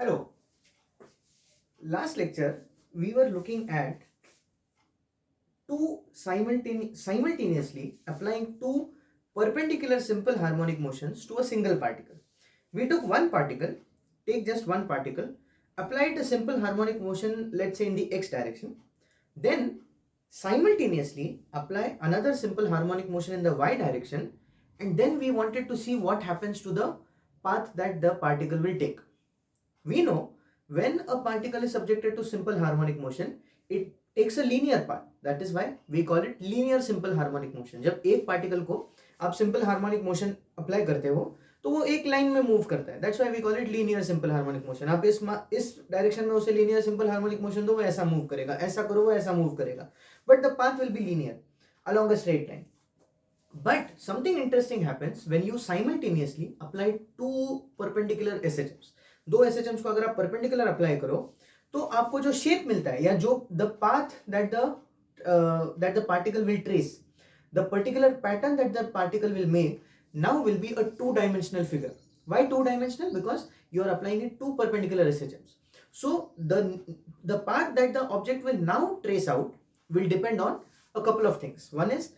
Hello. Last lecture, we were looking at simultaneously applying two perpendicular simple harmonic motions to a single particle. We took one particle, take just one particle, applied a simple harmonic motion, let's say in the x direction, then simultaneously apply another simple harmonic motion in the y direction, and then we wanted to see what happens to the path that the particle will take. We know when a particle is subjected to simple harmonic motion, it takes a linear path. That is why we call it linear simple harmonic motion. जब एक particle को आप simple harmonic motion apply करते हो तो वो एक line में मूव करता है. That's why we call it linear simple harmonic motion. आप इस डायरेक्शन में उसे linear simple harmonic motion दो, वो ऐसा मूव करेगा, ऐसा करो वो ऐसा मूव करेगा. But the path will be linear along a straight line. But something interesting happens when you simultaneously apply two perpendicular SHMs. दो SHMs को अगर आप perpendicular अप्लाई करो तो आपको जो शेप मिलता है या जो the path that the particle will trace, the particular pattern that the particle will make now will be a two-dimensional figure. Why two-dimensional? Because you are applying it two perpendicular SHMs. So the path that the object will now trace out will depend on a couple of things. One is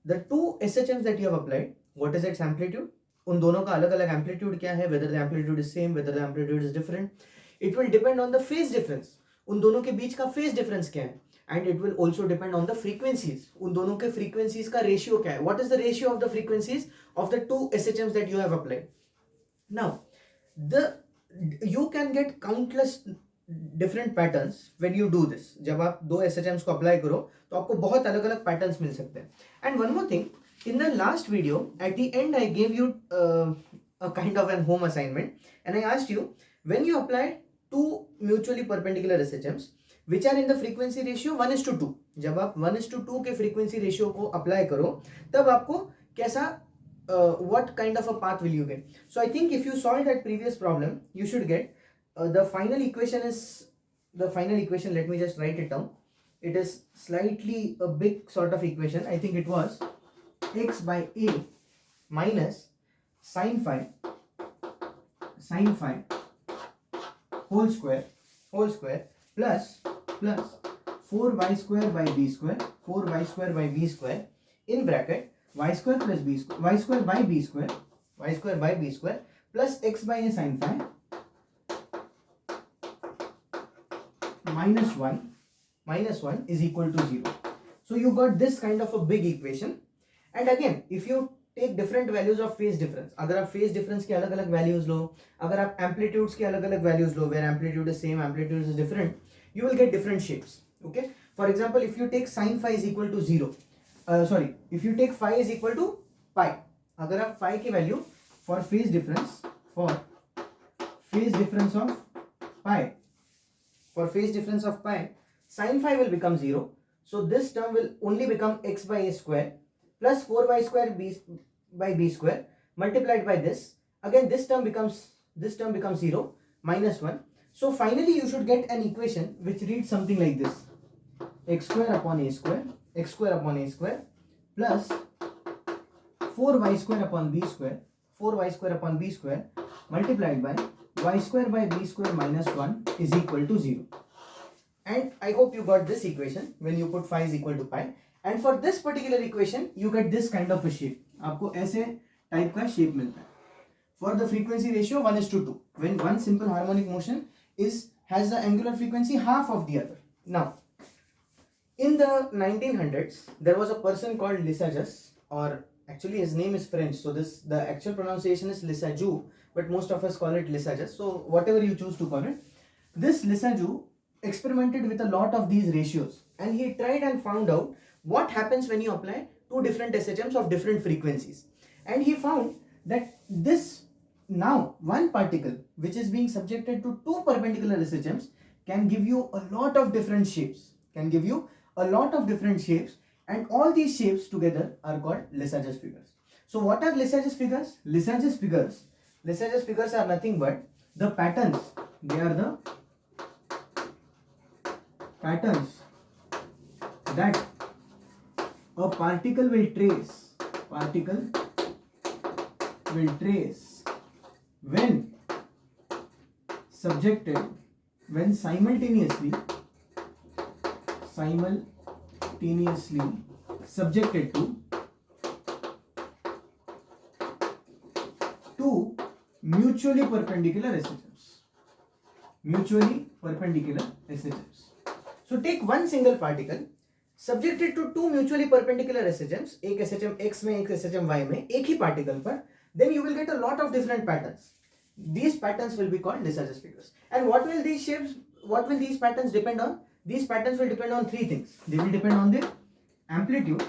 the two SHMs that you have applied, what is its amplitude? उन दोनों का अलग अलग amplitude क्या है, whether the amplitude is same, whether the amplitude is different. It will depend on the phase difference. उन दोनों के बीच का phase difference क्या है, and it will also depend on the frequencies. उन दोनों के frequencies का ratio क्या है. What is the ratio of the frequencies of the two SHMs that you have applied? Now, you can get countless different patterns when you do this. जब आप दो SHMs को apply करो तो आपको बहुत अलग अलग patterns मिल सकते हैं. And one more thing. In the last video, at the end, I gave you a kind of an home assignment, and I asked you when you apply two mutually perpendicular SHMs, which are in the frequency ratio 1:2. जब आप 1:2 के frequency ratio को apply करो, तब आपको कैसा what kind of a path will you get? So I think if you solve that previous problem, you should get the final equation is the final equation. Let me just write it down. It is slightly a big sort of equation. I think it was x by a minus sin phi whole square plus 4y square by b square in bracket y square plus b square y square by b square plus x by a sin phi minus 1 is equal to 0. So you got this kind of a big equation. And again, if you take different values of phase difference, अगर आप phase difference के अलग अलग values लो, अगर आप amplitudes के अलग अलग values low, where amplitude is same, amplitude is different, you will get different shapes. Okay. For example, if you take sin phi is equal to 0, if you take phi is equal to pi, अगर आप phi की value for phase difference of pi, sin phi will become 0. So this term will only become x by a square plus 4y square by b square multiplied by this. Again this term becomes 0 minus 1. So finally you should get an equation which reads something like this: x square upon a square plus 4y square upon b square multiplied by y square by b square minus 1 is equal to 0. And I hope you got this equation when you put phi is equal to pi. And for this particular equation, you get this kind of a shape. आपको ऐसे type का shape मिलता है. For the frequency ratio 1:2, when one simple harmonic motion has the angular frequency half of the other. Now, in the 1900s, there was a person called Lissajous, or actually his name is French, so the actual pronunciation is Lissajous, but most of us call it Lissajous. So whatever you choose to call it, this Lissajous experimented with a lot of these ratios, and he tried and found out what happens when you apply two different SHMs of different frequencies. And he found that this now one particle which is being subjected to two perpendicular SHMs can give you a lot of different shapes, and all these shapes together are called Lissajous figures. So what are Lissajous figures? Lissajous figures are nothing but the patterns. They are the patterns that a particle will trace when subjected when simultaneously subjected to two mutually perpendicular SHMs. So take one single particle subjected to two mutually perpendicular SHMs, एक SHM X में एक SHM Y में, एक ही particle पर, then you will get a lot of different patterns. These patterns will be called Lissajous figures. And what will these patterns depend on? These patterns will depend on three things. They will depend on the amplitude,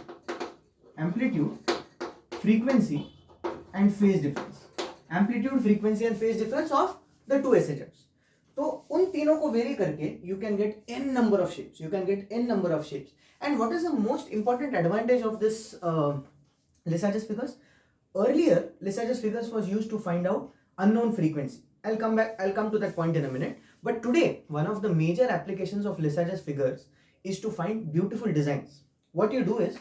frequency and phase difference. Amplitude, frequency and phase difference of the two SHMs. तो उन तीनों को very करके you can get n number of shapes. And what is the most important advantage of this Lissajous figures? Earlier, Lissajous figures was used to find out unknown frequency. I'll come to that point in a minute. But today, one of the major applications of Lissajous figures is to find beautiful designs. What you do is,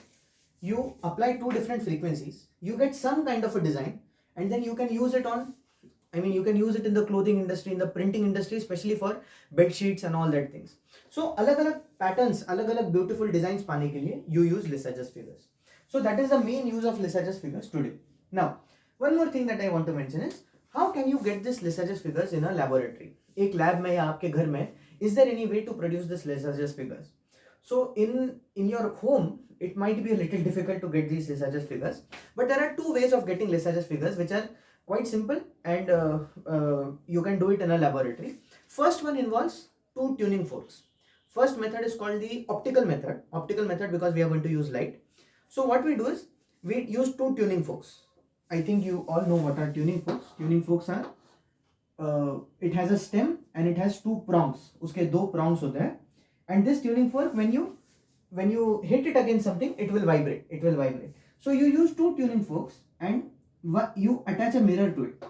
you apply two different frequencies, you get some kind of a design, and then you can use it you can use it in the clothing industry, in the printing industry, especially for bed sheets and all that things. So, अलग-अलग patterns, अलग-अलग beautiful designs पाने के लिए you use Lissajous figures. So that is the main use of Lissajous figures today. Now, one more thing that I want to mention is, how can you get this Lissajous figures in a laboratory? एक lab में या आपके घर में, is there any way to produce this Lissajous figures? So in your home, it might be a little difficult to get these Lissajous figures, but there are two ways of getting Lissajous figures which are quite simple, and you can do it in a laboratory. First one involves two tuning forks. First method is called the optical method because we are going to use light. So what we do is, we use two tuning forks. I think you all know what are tuning forks. Tuning forks are, it has a stem and it has two prongs. उसके दो prongs होते हैं. And this tuning fork, when you hit it against something, it will vibrate. So you use two tuning forks and you attach a mirror to it.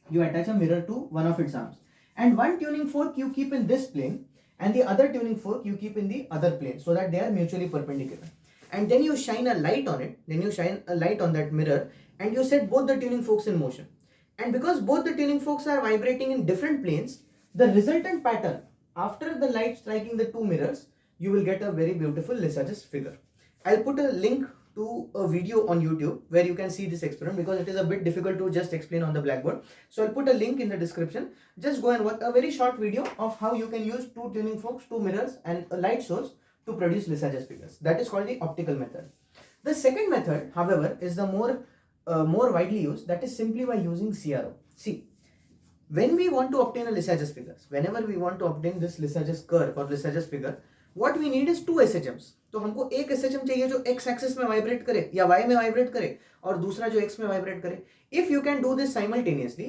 You attach a mirror to one of its arms. And one tuning fork you keep in this plane, and the other tuning fork you keep in the other plane, so that they are mutually perpendicular. And then you shine a light on it, that mirror, and you set both the tuning forks in motion. And because both the tuning forks are vibrating in different planes, the resultant pattern, after the light striking the two mirrors, you will get a very beautiful Lissajous figure. I'll put a link to a video on YouTube where you can see this experiment, because it is a bit difficult to just explain on the blackboard. So I'll put a link in the description. Just go and watch a very short video of how you can use two tuning forks, two mirrors and a light source to produce Lissajous figures. That is called the optical method. The second method, however, is the more widely used. That is simply by using CRO. See, when we want to obtain a Lissajous figures, whenever we want to obtain this Lissajous curve or Lissajous figure, what we need is two SHMs. तो हमको एक SHM चाहिए जो x axis में vibrate करे या y में vibrate करे, और दूसरा जो x में वाइब्रेट करे. If you can do this simultaneously,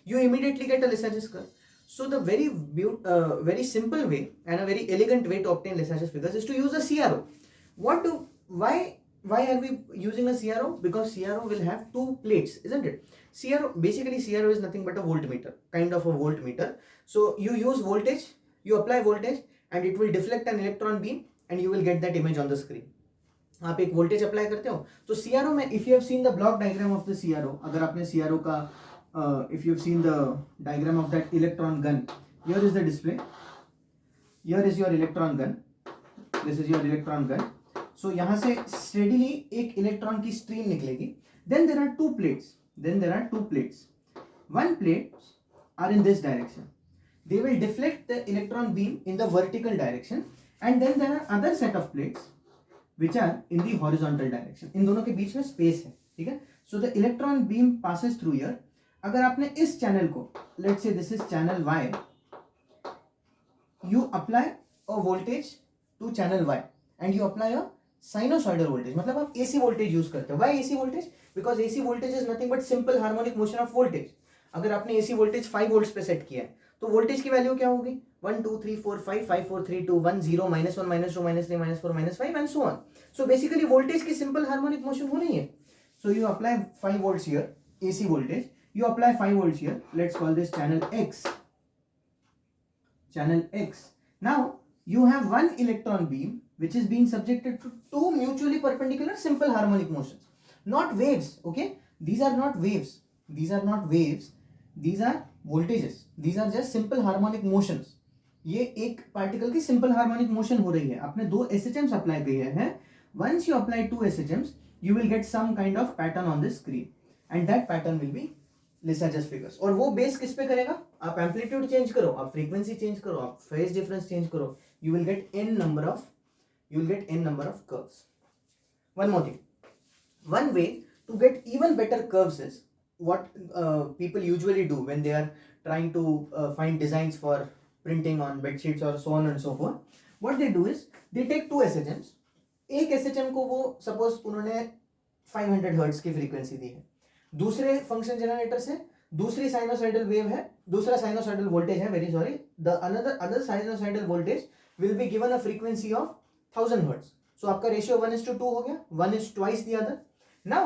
you immediately get a Lissajous curve. So the very simple way and a very elegant way to obtain Lissajous figures is to use a CRO. Why are we using a CRO? Because CRO will have two plates, isn't it? Basically CRO is nothing but a voltmeter, kind of a voltmeter. So you use voltage, you apply voltage, and it will deflect an electron beam, and you will get that image on the screen. आप एक voltage apply करते हो, तो CRO में, if you have seen the block diagram of the CRO, अगर आपने CRO का if you have seen the diagram of that electron gun, here is the display, here is your electron gun, this is your electron gun. So यहाँ से steadily एक electron की stream निकलेगी. Then there are two plates. One plates are in this direction. They will deflect the electron beam in the vertical direction, and then there are other set of plates which are in the horizontal direction. इन दोनों के बीच में space है, ठीक है? So the electron beam passes through here. अगर आपने इस channel को, let's say this is channel Y, you apply a voltage to channel Y and you apply a sinusoidal voltage. मतलब आप AC voltage use करते हो. Why AC voltage? Because AC voltage is nothing but simple harmonic motion of voltage. अगर आपने AC voltage 5 volts पे set किया है, तो वोल्टेज की वैल्यू क्या होगी? 1 2 3 4 5 5 4 3 2 1 0 -1 -2 -3 -4 -5 and so on. So basically voltage की सिंपल हार्मोनिक मोशन हो रही है. So you apply 5 volts here, AC voltage. You apply 5 volts here. Let's call this channel X. Now you have one electron beam which is being subjected to two mutually perpendicular simple harmonic motions. Not waves, okay? These are not waves. These are voltages. These are just simple harmonic motions. ये एक particle की simple harmonic motion हो रही है, आपने दो SHMs apply किए हैं. Once you apply two SHMs, you will get some kind of pattern on the screen, and that pattern will be Lissajous figures. और वो बेस किस पे करेगा? आप एम्पलीट्यूड चेंज करो, आप फ्रीक्वेंसी चेंज करो, आप फेज डिफरेंस चेंज करो, you will get n number of curves. One more thing. One way to get even better curves is what people usually do when they are trying to find designs for printing on bed sheets or so on and so forth. What they do is they take two SHMs. एक SHM को वो suppose उन्होंने 500 hertz की frequency दी है, दूसरे function generator से दूसरी sinusoidal wave है, दूसरा साइनोसाइडल वोल्टेज है, very sorry, the other sinusoidal voltage will be given a frequency of 1000 hertz. So आपका रेशियो 1:2 हो गया, 1 is twice the other. Now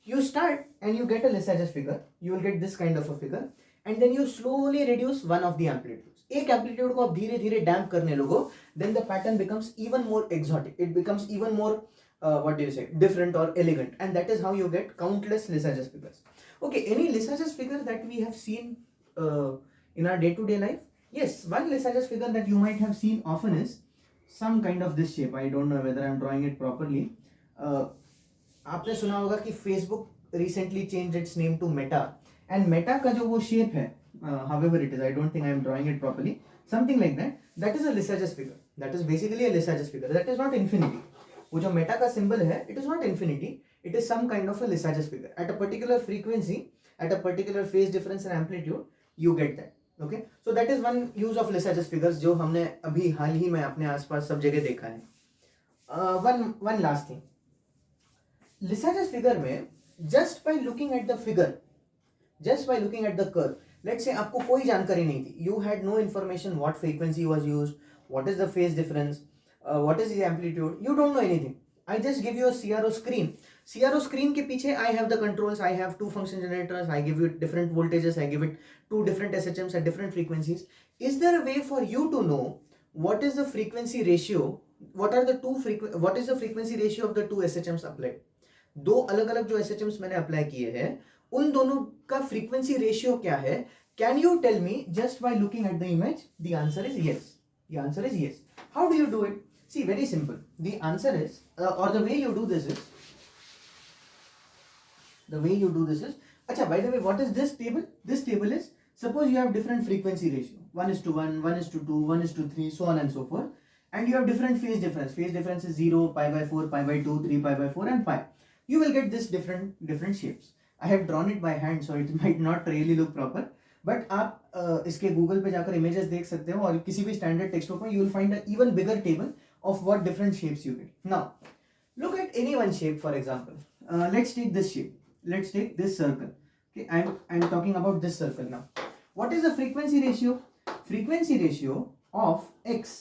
you start and you get a Lissajous figure, you will get this kind of a figure, and then you slowly reduce one of the amplitudes. एक amplitude को आप धीरे धीरे डैम्प करने लगो, then the pattern becomes even more exotic, it becomes even more what do you say, different or elegant, and that is how you get countless Lissajous figures. Okay, any Lissajous figure that we have seen in our day-to-day life? Yes, one Lissajous figure that you might have seen often is some kind of this shape. I don't know whether I'm drawing it properly. आपने सुना होगा कि Facebook recently changed its name to Meta, and Meta का जो वो shape है, however it is, I don't think I am drawing it properly, something like that, that is a Lissajous figure. That is basically a Lissajous figure. That is not infinity. वो जो Meta का symbol है, it is not infinity. It is some kind of a Lissajous figure. At a particular frequency, at a particular phase difference and amplitude, you get that. Okay, so that is one use of Lissajous figures जो हमने अभी हाल ही में अपने आसपास सब जगह देखा है. One last thing. Lissajous figure में just by looking at the figure, just by looking at the curve, let's say आपको कोई जानकारी नहीं थी, you had no information what frequency was used, what is the phase difference, what is the amplitude, you don't know anything. I just give you a CRO screen. CRO screen के पीछे I have the controls, I have two function generators, I give you different voltages, I give it two different SHMs at different frequencies. Is there a way for you to know what is the frequency ratio, what is the frequency ratio of the two SHMs applied? दो अलग अलग जो SHMs मैंने apply किए हैं, उन दोनों का फ्रीक्वेंसी रेशियो क्या है? Can you tell me just by looking at the image? The answer is yes. The answer is yes. How do you do it? See, very simple. The answer is, or the way you do this is, अच्छा, by the way, what is this table? This table is, suppose you have different frequency ratio, 1:1, 1:2, 1:3, so on and so forth, and you have different phase difference. Phase difference is 0, pi/4, pi/2, 3, pi/4 and pi. You will get this different shapes. I have drawn it by hand, so it might not really look proper, but आप इसके Google पे जाकर images देख सकते हो, और किसी भी standard textbook में you will find an even bigger table of what different shapes you get. Now, look at any one shape, for example. Let's take this shape. Let's take this circle. Okay, I'm talking about this circle now. What is the frequency ratio? Frequency ratio of x,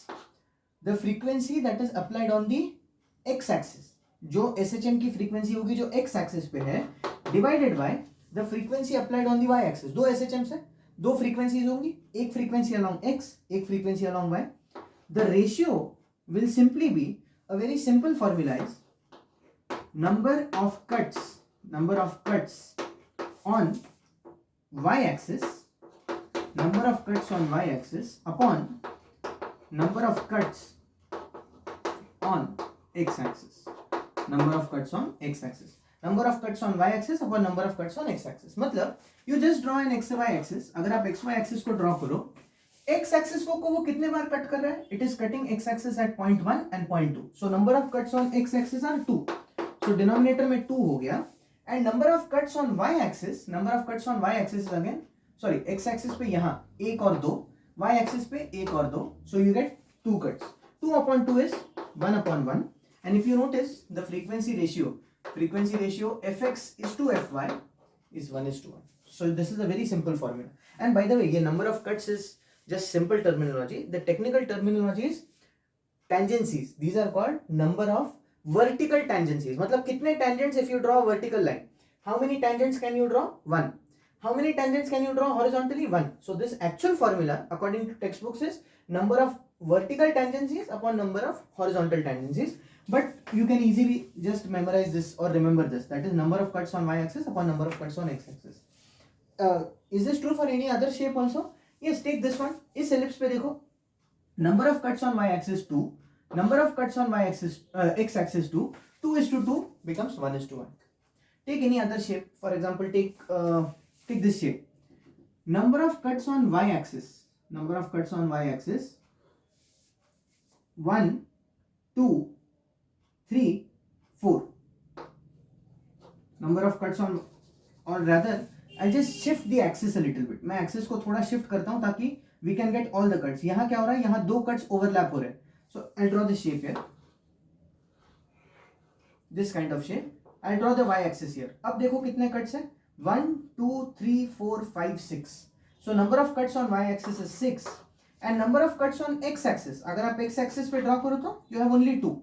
the frequency that is applied on the x-axis. जो SHM की frequency होगी जो x axis पे है, divided by the frequency applied on the y axis. दो SHMs है, दो frequencies होंगी, एक फ्रीक्वेंसी अलोंग x, एक frequency along y. The ratio will simply be a very simple formula is number of cuts on y axis, number of cuts on y axis upon number of cuts on x axis. Number of cuts on x axis, number of cuts on y axis upon number of cuts on x axis. मतलब you just draw an x y axis. अगर आप x y axis को draw करो, x axis को वो कितने बार cut कर रहा है? It is cutting x axis at point 1 and point 2. So number of cuts on x axis are 2. So denominator में 2 हो गया, and number of cuts on y axis, number of cuts on y axis is again, sorry, x axis पे यहाँ 1 और 2, y axis पे 1 और 2. So you get 2 cuts. 2 upon 2 is 1 upon 1. And if you notice the frequency ratio fx is to fy is 1:1. So this is a very simple formula. And by the way, ये number of cuts is just simple terminology. The technical terminology is tangencies. These are called number of vertical tangencies. मतलब कितने tangents if you draw a vertical line? How many tangents can you draw? 1. How many tangents can you draw horizontally? 1. So this actual formula according to textbooks is number of vertical tangencies upon number of horizontal tangencies. But you can easily just memorize this or remember this. That is number of cuts on y axis upon number of cuts on x axis. is this true for any other shape also? Yes, take this one. इस ellipse पे देखो, number of cuts on y axis 2, number of cuts on y axis x axis 2, 2:2 becomes 1:1. Take any other shape. For example, take this shape. Number of cuts on y axis. Number of cuts on y axis 1, 2, 3, 4. Number of cuts on, or rather I'll just shift the axis a little bit. मैं axis को थोड़ा shift करता हूं ताकि we can get all the cuts. यहाँ क्या हो रहा है, यहाँ दो cuts overlap हो रहे हैं. So I'll draw this shape here. This kind of shape. I'll draw the y axis here. अब देखो कितने cuts हैं. 1, 2, 3, 4, 5, 6. So number of cuts on y axis is 6. And number of cuts on x axis. अगर आप x axis पे draw करो तो you have only 2.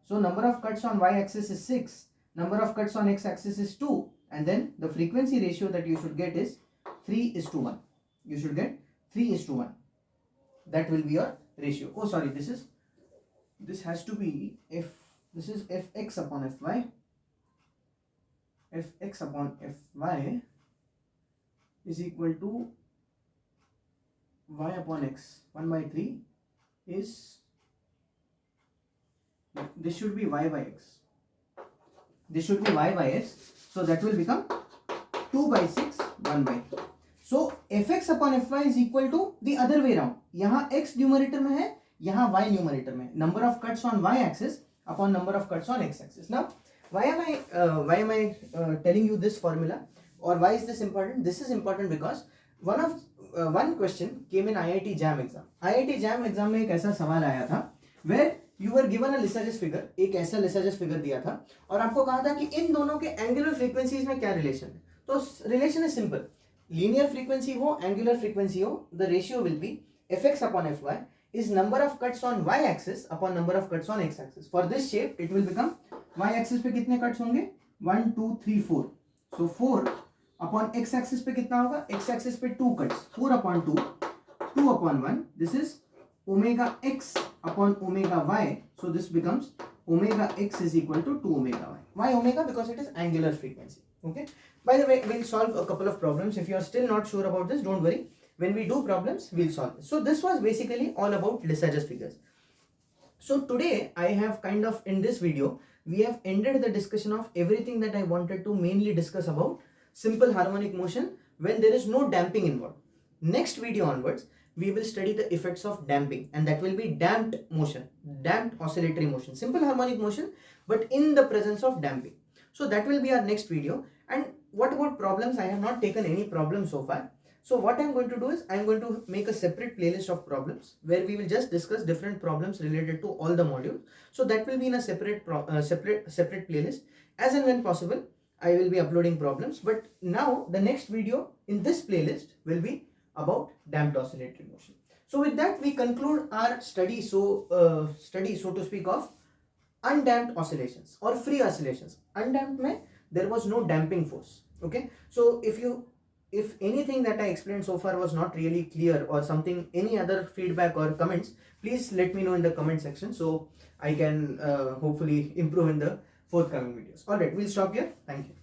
So number of cuts on y axis is 6. Number of cuts on x axis is 2. And then the frequency ratio that you should get is 3:1. You should get 3:1. That will be your ratio. Oh, sorry, this has to be this is fx upon fy. Fx upon fy is equal to y upon x. 1/3 is, this should be y by x. This should be y by x. So that will become 2/6, 1/3. So fx upon fy is equal to the other way around. यहाँ x numerator में है, यहाँ y numerator में. Number of cuts on y axis upon number of cuts on x axis. Now, why am I telling you this formula, or why is this important? This is important because one question came in IIT JAM exam. IIT JAM exam में एक ऐसा सवाल आया था where you were given a Lissajous figure. एक ऐसा Lissajous figure दिया था और आपको कहा था कि इन दोनों के एंगुलर फ्रीक्वेंसीज में क्या रिलेशन है. तो relation is simple. Linear frequency हो, एंगुलर फ्रीक्वेंसी हो, the ratio will be fx upon fy is number of cuts on y axis upon number of cuts on x axis. For this shape it will become, y axis पे कितने cuts होंगे, 1, 2, 3, 4. So 4 upon x axis पे कितना होगा, x axis पे 2 cuts, 4 upon 2, 2 upon 1. This is omega x upon omega y. So this becomes omega x is equal to 2 omega y. Why omega? Because it is angular frequency. Okay. By the way, we'll solve a couple of problems. If you are still not sure about this, don't worry. When we do problems, we'll solve this. So this was basically all about Lissajous figures. So today I have kind of, in this video, we have ended the discussion of everything that I wanted to mainly discuss about simple harmonic motion when there is no damping involved. Next video onwards, we will study the effects of damping, and that will be damped motion, damped oscillatory motion, simple harmonic motion, but in the presence of damping. So that will be our next video. And what about problems? I have not taken any problems so far. So what I'm going to do is I'm going to make a separate playlist of problems where we will just discuss different problems related to all the modules. So that will be in a separate playlist. As and when possible, I will be uploading problems. But now the next video in this playlist will be about damped oscillatory motion. So with that we conclude our study, so to speak, of undamped oscillations or free oscillations. Undamped mein there was no damping force. Okay, so if anything that I explained so far was not really clear or something, any other feedback or comments, please let me know in the comment section so I can hopefully improve in the forthcoming videos. Alright, we'll stop here. Thank you.